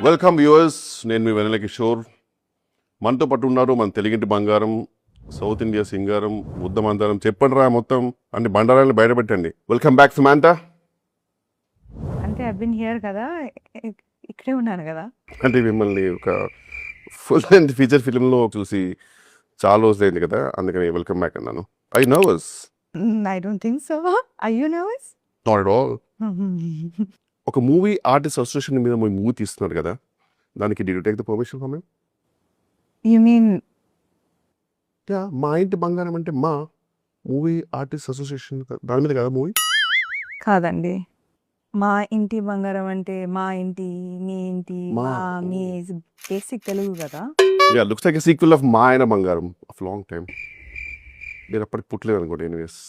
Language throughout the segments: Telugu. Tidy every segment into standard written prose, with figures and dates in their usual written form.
వెల్కమ్ వ్యూవర్స్, నేను మీ వెన్నెల కిషోర్. మనతో పాటు ఉన్నారు మన తెలుగింటి బంగారం, సౌత్ ఇండియా సింగారం, ముద్ద మందారం. చెప్పండి రా మొత్తం అన్ని బండారాలను బయటపెట్టండి. Welcome back సుమాంత. అంటే ఐ బిన్ హియర్ కదా, ఇక్కడే ఉన్నాను కదా. అంటే మిమ్మల్ని ఒక ఫుల్ లెంత్ ఫీచర్ ఫిల్మ్లో చూసి చాలా రోజులైంది కదా, అందుకని వెల్కమ్ బ్యాక్ అన్నాను. I nervous? I don't think so. I you nervous? Not at all. ఒక మూవీ ఆర్టిస్ట్ అసోసియేషన్ మీద మూవీ తీస్తున్నారు కదా, దానికి did you take the permission from him? You mean Maa Inti బంగారం అంటే మా మూవీ ఆర్టిస్ట్ అసోసియేషన్ దాని మీద కదా మూవీ? కాదండి, మా ఇంటి బంగారం అంటే మా ఇంటి, మీ ఇంటి, మా. మా మీ బేసిక్ తెలుగు కదా. Yeah, looks like a sequel of మా ఆయన బంగారం ఆఫ్ లాంగ్ టైమ్. మీరు అప్పటికి పుట్టలేదు అనుకోండి. ఎనీవేస్,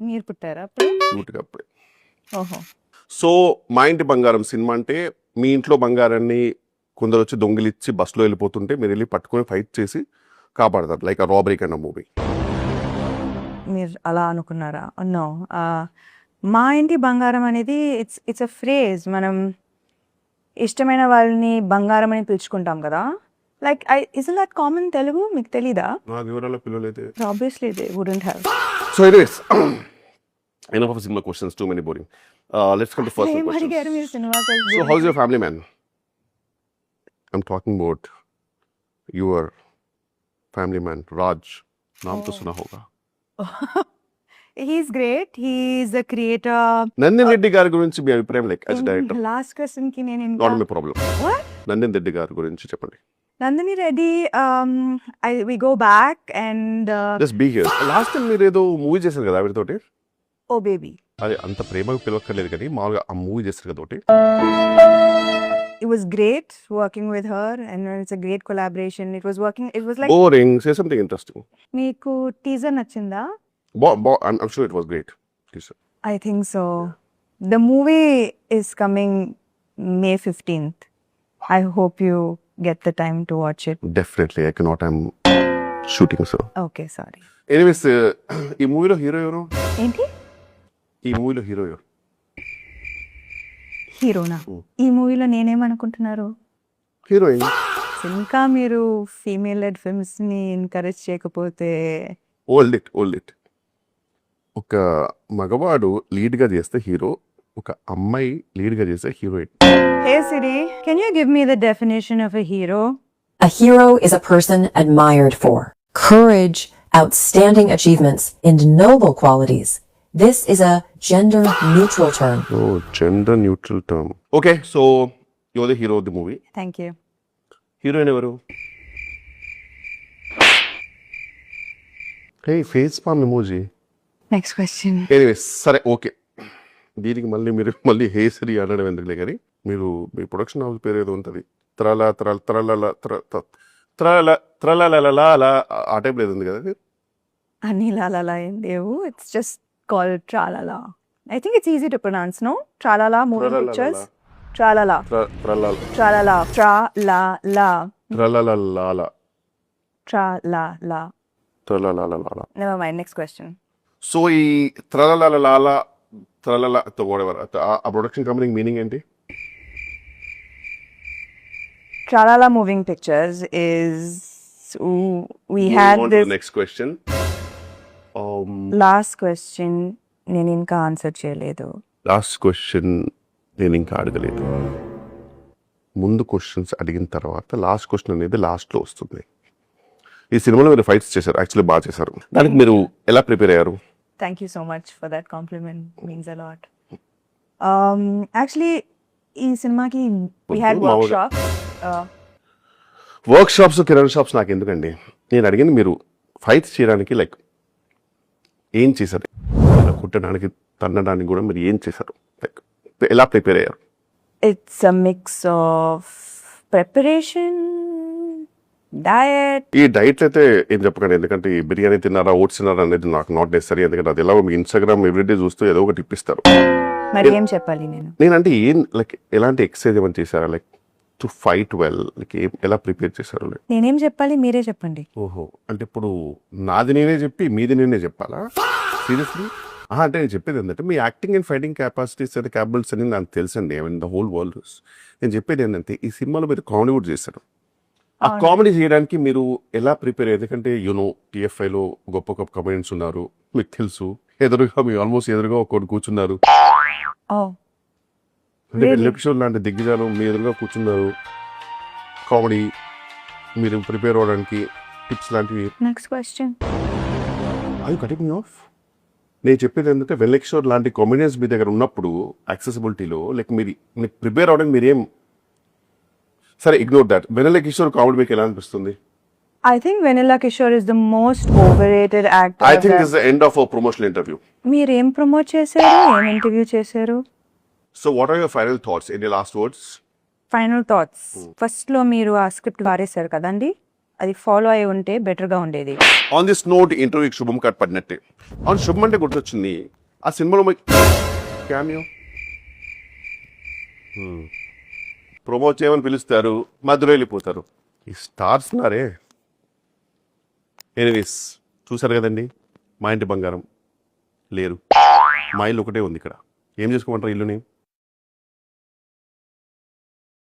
మీరు పుట్టారా అప్పుడు? క్యూట్గా అప్పుడే. ఓహో. సో మా ఇంటి బంగారం సినిమా అంటే మీ ఇంట్లో బంగారాన్ని కొందరు వచ్చి దొంగిలిచ్చి బస్సులో వెళ్ళిపోతుంటే మీరు వెళ్ళి పట్టుకొని ఫైట్ చేసి కాపాడతారు, like a robbery kind of movie. మీరు అలా అనుకున్నారా? నో. మా ఇంటి బంగారం అనేది ఇట్స్ అ ఫ్రేజ్. మనం ఇష్టమైన వాళ్ళని బంగారం అని పిలుచుకుంటాం కదా. Like is that common Telugu? మీకు తెలీదా? నా వివరాల పిల్లలైతే obviously they wouldn't have. So anyways, enough of cinema questions, too many boring. Let's come to first ఏం questions. అడిగారు మీరు cinema? So how's your family, man? I'm talking about your family man, Raj. नाम तो सुना होगा. He's great. He's a creator. నందిన్ Reddy గారి గురించి మీ అభిప్రాయం, like as director? Last question కి నేను not my problem. What? Nandini Reddy గారి గురించి చెప్పండి. Nandini Reddy, we go back and just be here. Last time మీరు ఏదో మూవీ చేశారు కదా ఆవిడతోటి. oh baby. అది అంత ప్రేమగా పిలవక్కర్లేదు కానీ మామూలుగా ఆ మూవీ చేస్తారు కదా ఒకటి. It was great working with her and it's a great collaboration. It was like boring. Say something interesting. మీకు టీజర్ నచ్చిందా? I'm sure it was great. Please, sir. I think so. The movie is coming May 15th. I hope you get the time to watch it. Definitely, I cannot. I'm shooting, sir. Okay, sorry. Anyways, ఈ మూవీలో హీరో ఎవరు? ఏంటి? ఈ మూవీలో హీరో ఎవరు? హీరోనా? ఈ మూవీలో నేనేమనుకుంటున్నారు? హీరోయిన్. ఇంకా మీరు ఫీమేల్ లెడ్ ఫిల్మ్స్ ని ఎంకరేజ్ చేయకపోతే ఓల్డ్ ఇట్. ఒక మగవాడు లీడ్ గా చేస్తే హీరో, ఒక అమ్మాయి లీడ్ గా చేస్తే heroine. Hey Siri, can you give me the definition of a hero? A hero is a person admired for courage, outstanding achievements, and noble qualities. This is a gender-neutral term. Oh, gender neutral term. Okay, so your the hero of the movie. Thank you. Heroine ఎవరు? Hey, face palm emoji. Next question. Anyways, సరే ఓకే. దీనికి మళ్ళీ హేసరి అనడం ఎందుకులే కానీ, మీరు మీ ప్రొడక్షన్ హౌస్ పేరు ఏదో ఉంటుంది, త్రలలా ఆ టైప్ లేదు ఉంది కదా. Ani la la la in levu. It's just called Tralala. I think it's easy to pronounce, no? Tralala moving Tralalala. pictures. Tralala. త్రలలాల Tralala. Never mind. Next question. So ఈ త్రలలాల ఆ ప్రొడక్షన్ కంపెనీ మీనింగ్ ఏంటి? Tralala moving pictures is we had this next question. last question. నేను ఇంకా ఆన్సర్ చేయలేదు. లాస్ట్ క్వశ్చన్ నేను ఇంకా అడగలేదు. ముందు క్వశ్చన్స్ అడిగిన తర్వాత లాస్ట్ క్వశ్చన్ అనేది లాస్ట్లో వస్తుంది. ఈ సినిమాలో మీరు ఫైట్స్ చేశారు, యాక్చువల్లీ బాగా చేశారు. దానికి మీరు ఎలా ప్రిపేర్ అయ్యారు? Thank you so much for that compliment. Means a lot. Actually, ఈ సినిమాకి we had workshops. Work shops, kirana shops నాకు ఎందుకండి? నేను అడిగింది మీరు ఫైట్స్ చేయడానికి లైక్ ఏం చేశారు, కుట్టడానికి, తన్నడానికి కూడా మీరు ఏం చేశారు, లైక్ ఎలా ప్రిపేర్ అయ్యారు? It's a mix of preparation, diet. ఈ డైట్ అయితే ఏం చెప్పకండి, ఎందుకంటే ఈ బిర్యానీ తిన్నారా, ఓట్స్ తిన్నారా అనేది నాకు నాట్ నెసరీ. ఎందుకంటే అది ఎలా మీ ఇన్స్టాగ్రామ్ ఎవ్రీడే చూస్తూ ఏదో ఒకటి ఇప్పిస్తారు. మరి ఏం చెప్పాలి నేను? నేనంటే ఏం లైక్ ఎలాంటి ఎక్సర్సైజ్ ఏమైనా చేశారా, like to fight well, like ఎలా ప్రిపేర్ చేశారు? లైక్ నేనేం చెప్పాలి, మీరే చెప్పండి. ఓహో, అంటే ఇప్పుడు నాది నేనే చెప్పి మీది నేనే చెప్పాలా? సీరియస్లీ అంటే నేను చెప్పేది ఏంటంటే మీ acting and fighting capacities and capabilities అని నాకు తెలుసండి. I mean the whole world. నేను చెప్పేది ఏంటంటే ఈ సినిమాలో మీరు కామెడీ కూడా చేశారు. ఆ కామెడీ చేయడానికి మీరు ఎలా ప్రిపేర్ అయ్యారు? ఎందుకంటే యూనో టీఎఫ్ఐలో గొప్ప గొప్ప కమెడియన్స్ ఉన్నారు, మీకు తెలుసు. ఎదురుగా మీ ఆల్మోస్ట్ ఎదురుగా ఒకటి కూర్చున్నారు. అంటే ఎపిసోడ్ లాంటి దిగ్గజాలు మీ ఎదురుగా కూర్చున్నారు. కామెడీ మీరు ప్రిపేర్ అవ్వడానికి టిప్స్ లాంటివి. Next question. అవి కటింగ్ మీ ఆఫ్. నేను చెప్పేది ఏంటంటే వెల్లెక్షోర్ లాంటి కామెడియన్స్ మీ దగ్గర ఉన్నప్పుడు యాక్సెసిబిలిటీలో లైక్ మీకు ప్రిపేర్ అవ్వడానికి మీరేం సరే ignore that. Vennela Kishore comedy మీకు ఎలా అనిపిస్తుంది? I think Vanilla Kishore is the most overrated actor. I think is the end of our promotional interview. మీరు ఏం ప్రమోట్ చేశారు, ఏం ఇంటర్వ్యూ చేశారు? So what are your final thoughts? Any last words? Final thoughts. ఫస్ట్లో మీరు ఆ స్క్రిప్ట్ వారేశారు కదండి, అది ఫాలో అయి ఉంటే బెటర్గా ఉండేది. ఆన్ దిస్ నోట్ ఇంటర్వ్యూకి శుభం కట్ పడినట్టే. అవును, శుభం అంటే గుర్తొచ్చింది. ఆ సినిమాలో క్యామియో ప్రమోట్ చేయమని పిలుస్తారు, మధ్యలో వెళ్ళిపోతారు. ఈ స్టార్స్ ఉన్నారే. ఎనీవేస్ చూసారు కదండి, మా ఇంటి బంగారం లేరు, మా ఇల్లు ఒకటే ఉంది ఇక్కడ. ఏం చేసుకోమంటారు ఇల్లుని?